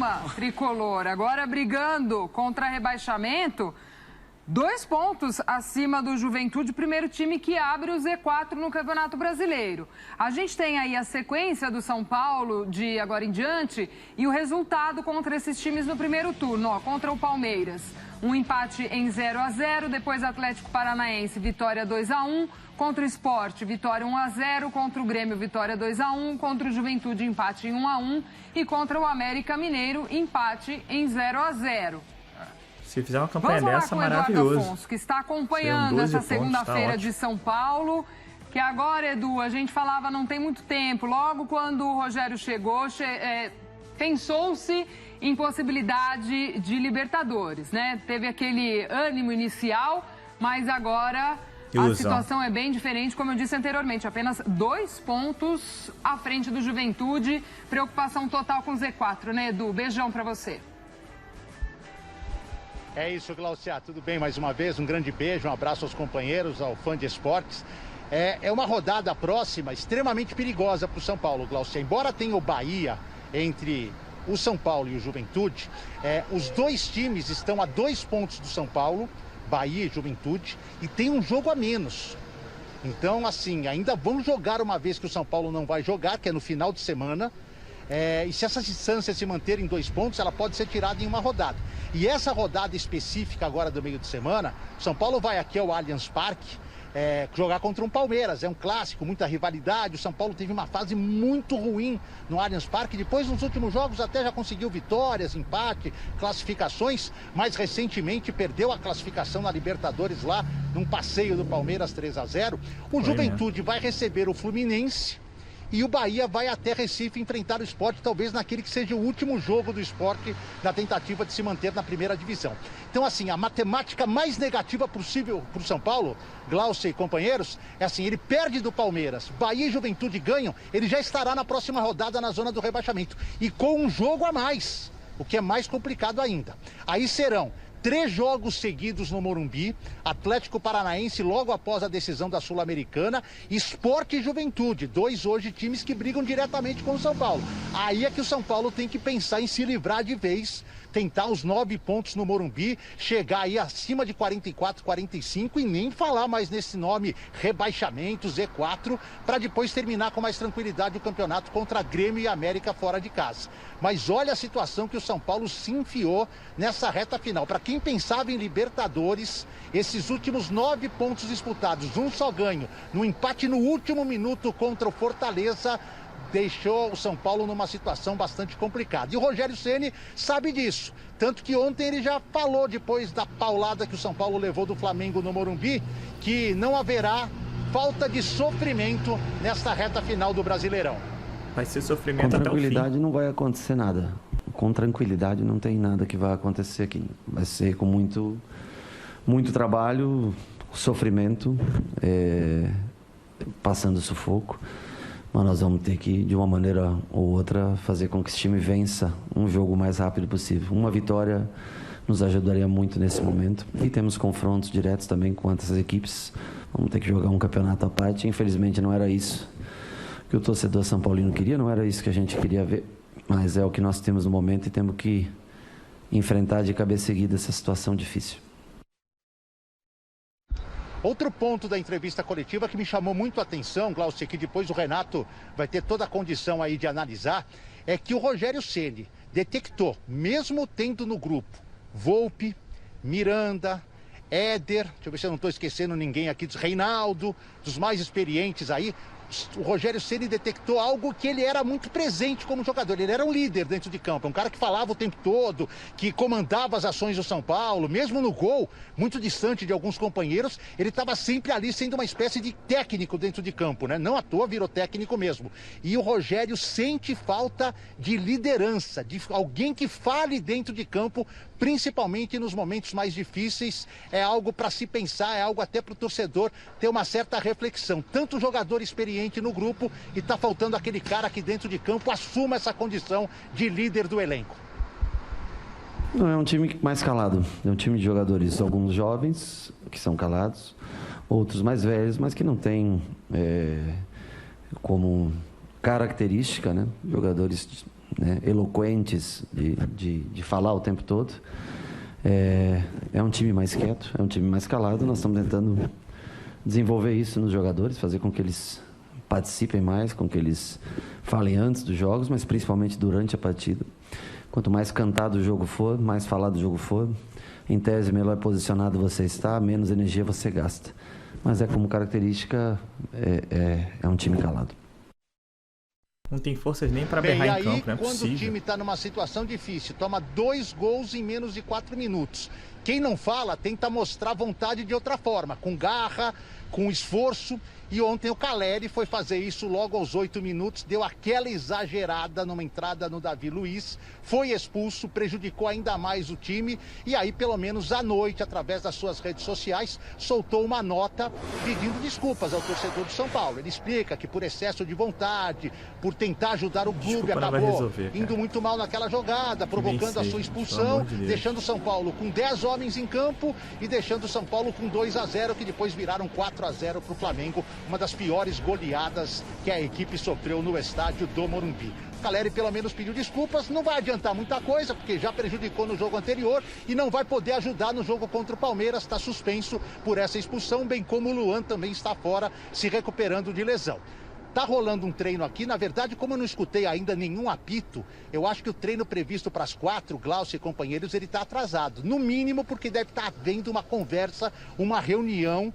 nenhuma, tricolor. Agora brigando contra rebaixamento, 2 pontos acima do Juventude, primeiro time que abre o Z4 no Campeonato Brasileiro. A gente tem aí a sequência do São Paulo de agora em diante e o resultado contra esses times no primeiro turno. Ó, contra o Palmeiras, um empate em 0-0, depois Atlético Paranaense, vitória 2-1. Contra o Sport, vitória 1-0. Contra o Grêmio, vitória 2-1. Contra o Juventude, empate em 1-1. E contra o América Mineiro, empate em 0-0. Se fizer uma campanha Vamos dessa, lá com o Eduardo maravilhoso. Afonso, que está acompanhando essa segunda-feira de São Paulo. Que agora, Edu, a gente falava não tem muito tempo. Logo quando o Rogério chegou, pensou-se em possibilidade de Libertadores, né? Teve aquele ânimo inicial, mas agora a situação é bem diferente, como eu disse anteriormente. Apenas 2 pontos à frente do Juventude. Preocupação total com o Z4, né, Edu? Beijão pra você. É isso, Glaucia. Tudo bem mais uma vez? Um grande beijo, um abraço aos companheiros, ao fã de esportes. É uma rodada próxima extremamente perigosa para o São Paulo, Glaucia. Embora tenha o Bahia entre o São Paulo e o Juventude, os dois times estão a 2 pontos do São Paulo, Bahia e Juventude, e tem um jogo a menos. Então, assim, ainda vão jogar uma vez que o São Paulo não vai jogar, que é no final de semana. E se essa distância se manter em 2 pontos, ela pode ser tirada em uma rodada. E essa rodada específica agora do meio de semana, São Paulo vai aqui ao Allianz Parque jogar contra um Palmeiras. É um clássico, muita rivalidade. O São Paulo teve uma fase muito ruim no Allianz Parque. Depois, nos últimos jogos, até já conseguiu vitórias, empate, classificações. Mais recentemente, perdeu a classificação na Libertadores lá, num passeio do Palmeiras 3-0. O Juventude vai receber o Fluminense. E o Bahia vai até Recife enfrentar o Sport, talvez naquele que seja o último jogo do Sport na tentativa de se manter na primeira divisão. Então, assim, a matemática mais negativa possível para o São Paulo, Glaucia e companheiros, é assim, ele perde do Palmeiras, Bahia e Juventude ganham, ele já estará na próxima rodada na zona do rebaixamento. E com um jogo a mais, o que é mais complicado ainda. Aí serão 3 jogos seguidos no Morumbi, Atlético Paranaense logo após a decisão da Sul-Americana, Sport e Juventude, 2 hoje times que brigam diretamente com o São Paulo. Aí é que o São Paulo tem que pensar em se livrar de vez, tentar os 9 pontos no Morumbi, chegar aí acima de 44, 45 e nem falar mais nesse nome rebaixamento, Z4, para depois terminar com mais tranquilidade o campeonato contra Grêmio e América fora de casa. Mas olha a situação que o São Paulo se enfiou nessa reta final. Para quem pensava em Libertadores, esses últimos 9 pontos disputados, um só ganho, no empate no último minuto contra o Fortaleza, deixou o São Paulo numa situação bastante complicada. E o Rogério Ceni sabe disso. Tanto que ontem ele já falou, depois da paulada que o São Paulo levou do Flamengo no Morumbi, que não haverá falta de sofrimento nesta reta final do Brasileirão. Vai ser sofrimento até o fim. Com tranquilidade não vai acontecer nada. Com tranquilidade não tem nada que vai acontecer aqui. Vai ser com muito trabalho, sofrimento, passando sufoco. Mas nós vamos ter que, de uma maneira ou outra, fazer com que esse time vença um jogo o mais rápido possível. Uma vitória nos ajudaria muito nesse momento. E temos confrontos diretos também com essas equipes. Vamos ter que jogar um campeonato à parte. Infelizmente não era isso que o torcedor São Paulino queria, não era isso que a gente queria ver. Mas é o que nós temos no momento e temos que enfrentar de cabeça erguida essa situação difícil. Outro ponto da entrevista coletiva que me chamou muito a atenção, Glaucia, que depois o Renato vai ter toda a condição aí de analisar, é que o Rogério Ceni detectou, mesmo tendo no grupo Volpi, Miranda, Éder, deixa eu ver se eu não estou esquecendo ninguém aqui, Reinaldo, dos mais experientes aí, o Rogério Ceni detectou algo que ele era muito presente como jogador. Ele era um líder dentro de campo, um cara que falava o tempo todo, que comandava as ações do São Paulo, mesmo no gol, muito distante de alguns companheiros, ele estava sempre ali sendo uma espécie de técnico dentro de campo, né? Não à toa virou técnico mesmo. E o Rogério sente falta de liderança, de alguém que fale dentro de campo, principalmente nos momentos mais difíceis. É algo para se pensar, é algo até para o torcedor ter uma certa reflexão. Tanto jogador experiente no grupo e está faltando aquele cara que dentro de campo assuma essa condição de líder do elenco. Não, é um time mais calado. É um time de jogadores, alguns jovens, que são calados, outros mais velhos, mas que não têm como característica, né? Jogadores, né, eloquentes de falar o tempo todo. É um time mais quieto, é um time mais calado. Nós estamos tentando desenvolver isso nos jogadores, fazer com que eles participem mais, com que eles falem antes dos jogos, mas principalmente durante a partida. Quanto mais cantado o jogo for, mais falado o jogo for, em tese, melhor posicionado você está, menos energia você gasta. Mas como característica, é um time calado. Não tem forças nem para berrar em campo, não é quando possível. o time está numa situação difícil, toma 2 gols em menos de 4 minutos. Quem não fala tenta mostrar vontade de outra forma, com garra, com esforço. E ontem o Caleri foi fazer isso logo aos 8 minutos, deu aquela exagerada numa entrada no Davi Luiz, foi expulso, prejudicou ainda mais o time e aí pelo menos à noite, através das suas redes sociais, soltou uma nota pedindo desculpas ao torcedor do São Paulo. Ele explica que por excesso de vontade, por tentar ajudar o clube, acabou indo muito mal naquela jogada, provocando a sua expulsão, deixando o São Paulo com 10 homens em campo e deixando o São Paulo com 2-0, que depois viraram 4-0 para o Flamengo. Uma das piores goleadas que a equipe sofreu no estádio do Morumbi. O Caleri pelo menos pediu desculpas, não vai adiantar muita coisa, porque já prejudicou no jogo anterior e não vai poder ajudar no jogo contra o Palmeiras, está suspenso por essa expulsão, bem como o Luan também está fora, se recuperando de lesão. Tá rolando um treino aqui, na verdade, como eu não escutei ainda nenhum apito, eu acho que o treino previsto para as 4, Glaucio e companheiros, ele está atrasado. No mínimo porque deve estar havendo uma conversa, uma reunião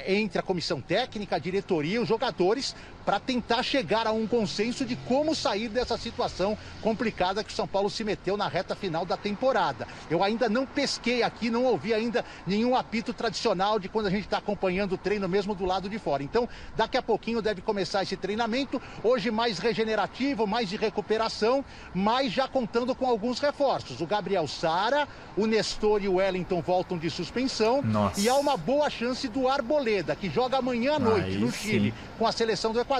entre a comissão técnica, a diretoria e os jogadores para tentar chegar a um consenso de como sair dessa situação complicada que o São Paulo se meteu na reta final da temporada. Eu ainda não pesquei aqui, não ouvi ainda nenhum apito tradicional de quando a gente está acompanhando o treino mesmo do lado de fora. Então, daqui a pouquinho deve começar esse treinamento, hoje mais regenerativo, mais de recuperação, mas já contando com alguns reforços. O Gabriel Sara, o Nestor e o Wellington voltam de suspensão. Nossa. E há uma boa chance do Arboleda, que joga amanhã à noite no Chile com a seleção do Equador.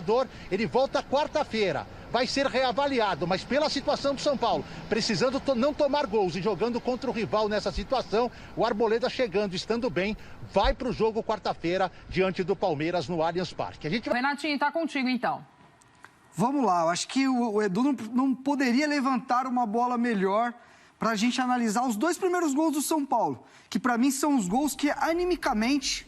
Ele volta quarta-feira, vai ser reavaliado, mas pela situação do São Paulo, precisando não tomar gols e jogando contra o rival nessa situação, o Arboleda chegando, estando bem, vai para o jogo quarta-feira diante do Palmeiras no Allianz Parque. Renatinho, tá contigo então. Vamos lá, eu acho que o Edu não poderia levantar uma bola melhor para a gente analisar os 2 primeiros gols do São Paulo, que para mim são os gols que animicamente,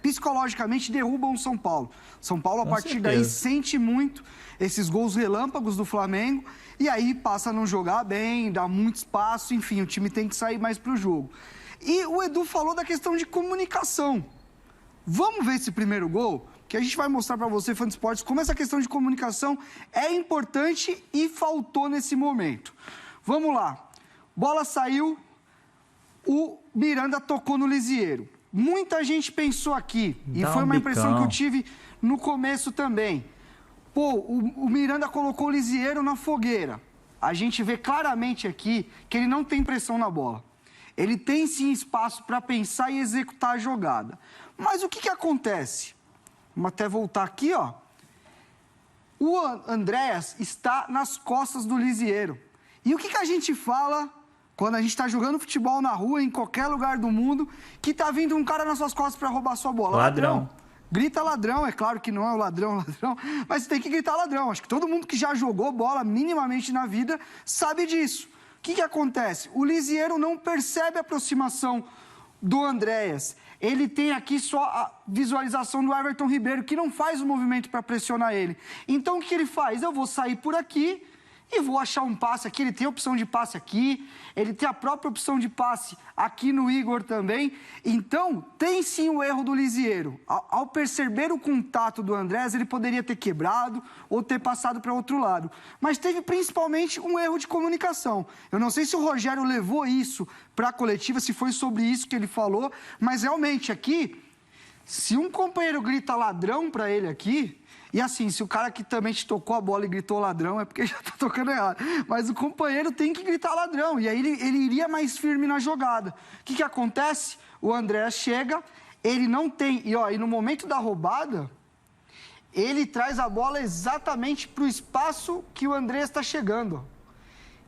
psicologicamente derrubam o São Paulo. São Paulo, a partir daí, sente muito esses gols relâmpagos do Flamengo e aí passa a não jogar bem, dá muito espaço, enfim, o time tem que sair mais para o jogo. E o Edu falou da questão de comunicação. Vamos ver esse primeiro gol, que a gente vai mostrar para você, fã de esportes, como essa questão de comunicação é importante e faltou nesse momento. Vamos lá. Bola saiu, o Miranda tocou no Lisieiro. Muita gente pensou aqui, e foi uma impressão que eu tive no começo também. O Miranda colocou o Lisieiro na fogueira. A gente vê claramente aqui que ele não tem pressão na bola. Ele tem sim espaço para pensar e executar a jogada. Mas o que acontece? Vamos até voltar aqui, ó. O Andréas está nas costas do Lisieiro. E o que a gente fala quando a gente está jogando futebol na rua, em qualquer lugar do mundo, que tá vindo um cara nas suas costas para roubar sua bola? Ladrão. Grita ladrão, é claro que não é o ladrão, mas você tem que gritar ladrão. Acho que todo mundo que já jogou bola minimamente na vida sabe disso. O que acontece? O Lisieiro não percebe a aproximação do Andréas. Ele tem aqui só a visualização do Everton Ribeiro, que não faz o movimento para pressionar ele. Então, o que ele faz? Eu vou sair por aqui e vou achar um passe aqui. Ele tem a opção de passe aqui, ele tem a própria opção de passe aqui no Igor também. Então, tem sim o erro do Lisieiro. Ao perceber o contato do Andréas, ele poderia ter quebrado ou ter passado para outro lado. Mas teve principalmente um erro de comunicação. Eu não sei se o Rogério levou isso para a coletiva, se foi sobre isso que ele falou, mas realmente aqui, se um companheiro grita ladrão para ele aqui... E assim, se o cara que também te tocou a bola e gritou ladrão, é porque já tá tocando errado. Mas o companheiro tem que gritar ladrão, e aí ele iria mais firme na jogada. O que acontece? O André chega, ele não tem... E no momento da roubada, ele traz a bola exatamente pro espaço que o Andrés está chegando.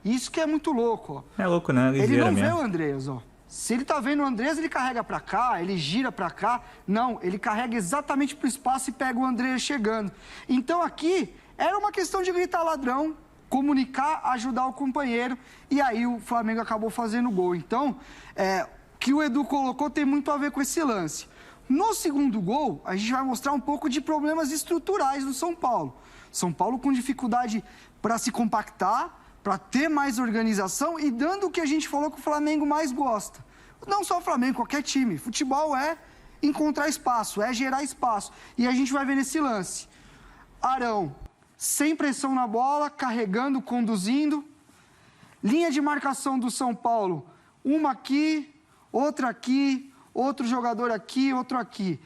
Isso que é muito louco, ó. É louco, né? Ele não vê o Andrés, ó. Se ele tá vendo o Andrés, ele carrega para cá, ele gira para cá. Não, ele carrega exatamente pro espaço e pega o Andrés chegando. Então aqui era uma questão de gritar ladrão, comunicar, ajudar o companheiro, e aí o Flamengo acabou fazendo gol. Então, o que o Edu colocou tem muito a ver com esse lance. No segundo gol, a gente vai mostrar um pouco de problemas estruturais do São Paulo. São Paulo com dificuldade para se compactar, para ter mais organização e dando o que a gente falou que o Flamengo mais gosta. Não só o Flamengo, qualquer time. Futebol é encontrar espaço, é gerar espaço. E a gente vai ver nesse lance. Arão, sem pressão na bola, carregando, conduzindo. Linha de marcação do São Paulo, uma aqui, outra aqui, outro jogador aqui, outro aqui.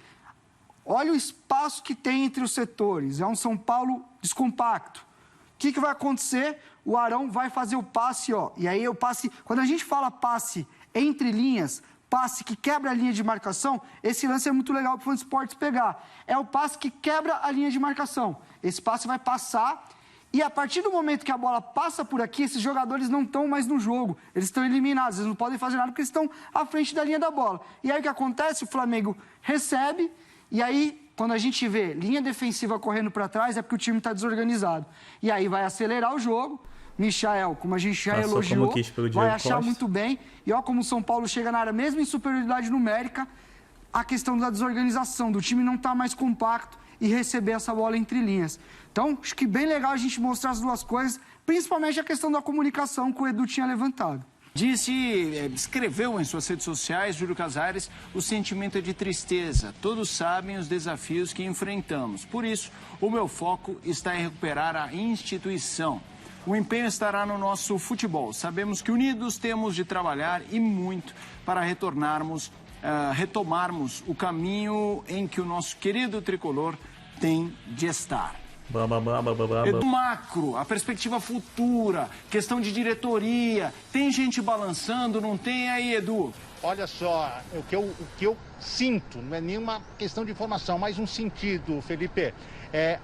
Olha o espaço que tem entre os setores. É um São Paulo descompacto. O que vai acontecer? O Arão vai fazer o passe, ó. E aí o passe... Quando a gente fala passe entre linhas, passe que quebra a linha de marcação, esse lance é muito legal para o Fã de Esportes pegar. É o passe que quebra a linha de marcação. Esse passe vai passar e a partir do momento que a bola passa por aqui, esses jogadores não estão mais no jogo. Eles estão eliminados, eles não podem fazer nada porque eles estão à frente da linha da bola. E aí o que acontece? O Flamengo recebe e aí... Quando a gente vê linha defensiva correndo para trás, é porque o time está desorganizado. E aí vai acelerar o jogo. Michael, como a gente já elogiou, vai achar muito bem. E olha como o São Paulo chega na área, mesmo em superioridade numérica, a questão da desorganização, do time não estar mais compacto e receber essa bola entre linhas. Então, acho que bem legal a gente mostrar as duas coisas, principalmente a questão da comunicação que o Edu tinha levantado. Escreveu em suas redes sociais, Júlio Casares, o sentimento é de tristeza. Todos sabem os desafios que enfrentamos. Por isso, o meu foco está em recuperar a instituição. O empenho estará no nosso futebol. Sabemos que unidos temos de trabalhar e muito para retomarmos o caminho em que o nosso querido tricolor tem de estar. Edu macro, a perspectiva futura, questão de diretoria, tem gente balançando, não tem aí, Edu? Olha só, o que eu sinto, não é nenhuma questão de informação, mas um sentido, Felipe.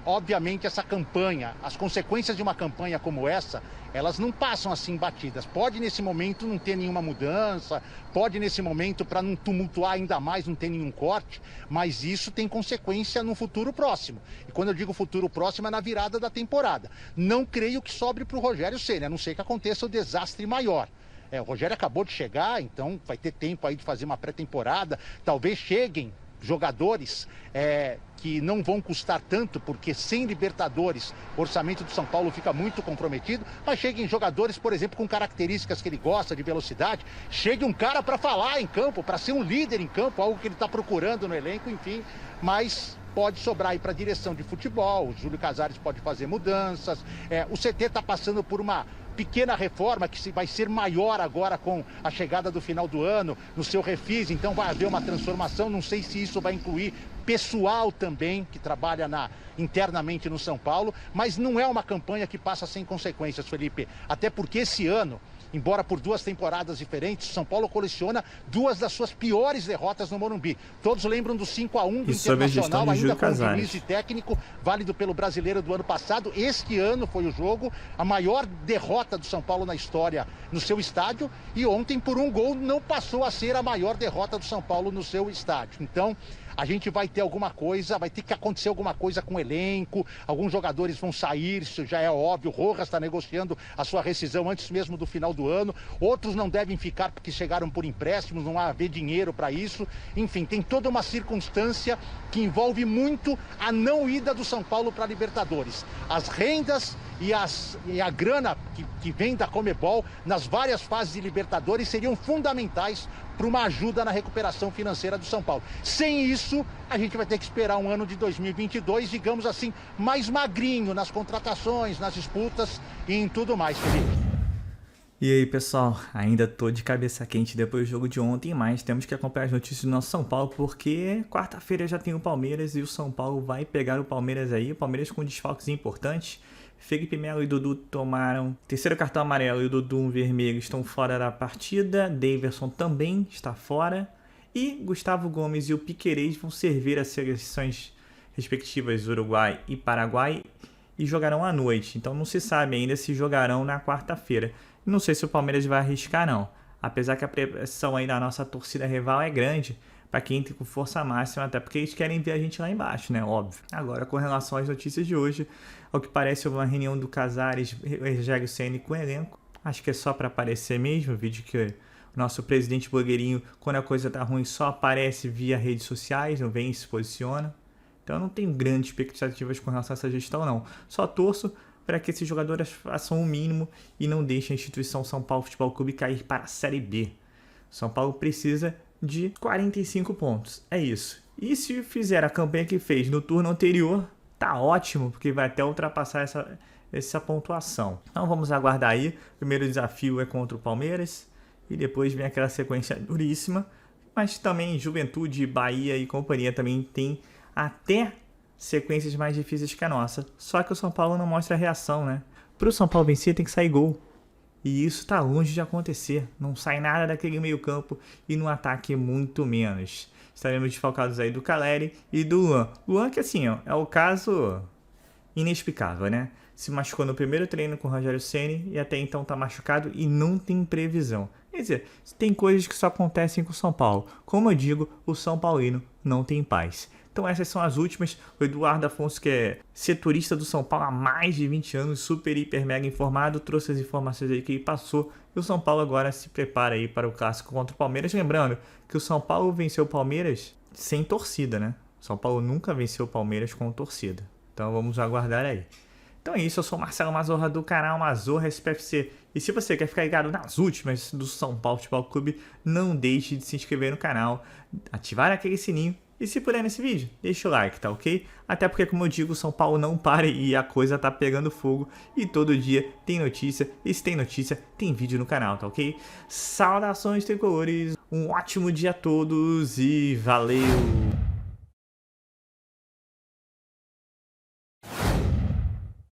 Obviamente essa campanha, as consequências de uma campanha como essa, elas não passam assim batidas. Pode nesse momento não ter nenhuma mudança, pode nesse momento, para não tumultuar ainda mais, não ter nenhum corte, mas isso tem consequência no futuro próximo. E quando eu digo futuro próximo é na virada da temporada. Não creio que sobre para o Rogério Ceni, a não ser que aconteça o desastre maior. O Rogério acabou de chegar, então vai ter tempo aí de fazer uma pré-temporada, talvez cheguem jogadores que não vão custar tanto, porque sem Libertadores o orçamento do São Paulo fica muito comprometido, mas cheguem jogadores, por exemplo, com características que ele gosta, de velocidade, chegue um cara para falar em campo, para ser um líder em campo, algo que ele está procurando no elenco, enfim, mas pode sobrar aí para a direção de futebol, o Júlio Casares pode fazer mudanças, o CT está passando por uma pequena reforma que vai ser maior agora com a chegada do final do ano, no seu refis, então vai haver uma transformação, não sei se isso vai incluir pessoal também, que trabalha internamente no São Paulo, mas não é uma campanha que passa sem consequências, Felipe, até porque esse ano, embora por 2 temporadas diferentes, o São Paulo coleciona 2 das suas piores derrotas no Morumbi. Todos lembram do 5-1 do Internacional, ainda com o Diniz de técnico, válido pelo Brasileiro do ano passado. Este ano foi o jogo, a maior derrota do São Paulo na história no seu estádio, e ontem, por 1 gol, não passou a ser a maior derrota do São Paulo no seu estádio. Então, a gente vai ter alguma coisa, vai ter que acontecer alguma coisa com o elenco, alguns jogadores vão sair, isso já é óbvio, o Rojas está negociando a sua rescisão antes mesmo do final do ano, outros não devem ficar porque chegaram por empréstimos, não há haver dinheiro para isso, enfim, tem toda uma circunstância que envolve muito a não ida do São Paulo para a Libertadores. As rendas e a grana que vem da Conmebol nas várias fases de Libertadores seriam fundamentais para uma ajuda na recuperação financeira do São Paulo. Sem isso, a gente vai ter que esperar um ano de 2022, digamos assim, mais magrinho nas contratações, nas disputas e em tudo mais, Felipe. E aí, pessoal, ainda tô de cabeça quente depois do jogo de ontem, mas temos que acompanhar as notícias do nosso São Paulo, porque quarta-feira já tem o Palmeiras e o São Paulo vai pegar o Palmeiras aí, o Palmeiras com desfalques importantes. Felipe Melo e Dudu tomaram 3º cartão amarelo e o Dudu um vermelho estão fora da partida. Daverson também está fora. E Gustavo Gomes e o Piquerez vão servir as seleções respectivas Uruguai e Paraguai e jogarão à noite. Então não se sabe ainda se jogarão na quarta-feira. Não sei se o Palmeiras vai arriscar não. apesar que a pressão aí da nossa torcida rival é grande, para quem tem com força máxima, até porque eles querem ver a gente lá embaixo, né? Óbvio. Agora, com relação às notícias de hoje, ao que parece houve uma reunião do Casares, Rogério Ceni com o elenco. Acho que é só para aparecer mesmo, o vídeo que o nosso presidente blogueirinho, quando a coisa tá ruim, só aparece via redes sociais, não vem e se posiciona. Então eu não tenho grandes expectativas com relação a essa gestão, não. Só torço para que esses jogadores façam o mínimo e não deixem a instituição São Paulo Futebol Clube cair para a Série B. São Paulo precisa de 45 pontos, é isso. E se fizer a campanha que fez no turno anterior, tá ótimo, porque vai até ultrapassar essa pontuação. Então vamos aguardar aí. O primeiro desafio é contra o Palmeiras e depois vem aquela sequência duríssima. Mas também Juventude, Bahia e companhia também tem até sequências mais difíceis que a nossa. Só que o São Paulo não mostra reação, né? Para o São Paulo vencer tem que sair gol. E isso está longe de acontecer. Não sai nada daquele meio campo e no ataque muito menos. Estaremos desfalcados aí do Caleri e do Luan. Luan que assim, ó, é o caso inexplicável, né? Se machucou no primeiro treino com o Rogério Ceni e até então tá machucado e não tem previsão. Quer dizer, tem coisas que só acontecem com o São Paulo. Como eu digo, o São Paulino não tem paz. Então essas são as últimas. O Eduardo Afonso, que é setorista do São Paulo há mais de 20 anos, super, hiper, mega informado, trouxe as informações aí que ele passou. E o São Paulo agora se prepara aí para o clássico contra o Palmeiras. Lembrando que o São Paulo venceu o Palmeiras sem torcida, né? O São Paulo nunca venceu o Palmeiras com torcida. Então vamos aguardar aí. Então é isso, eu sou o Marcelo Mazorra do canal Mazorra SPFC. E se você quer ficar ligado nas últimas do São Paulo Futebol Clube, não deixe de se inscrever no canal, ativar aquele sininho. E se puder nesse vídeo, deixa o like, tá ok? Até porque, como eu digo, São Paulo não para e a coisa tá pegando fogo. E todo dia tem notícia, e se tem notícia, tem vídeo no canal, tá ok? Saudações tricolores, um ótimo dia a todos e valeu!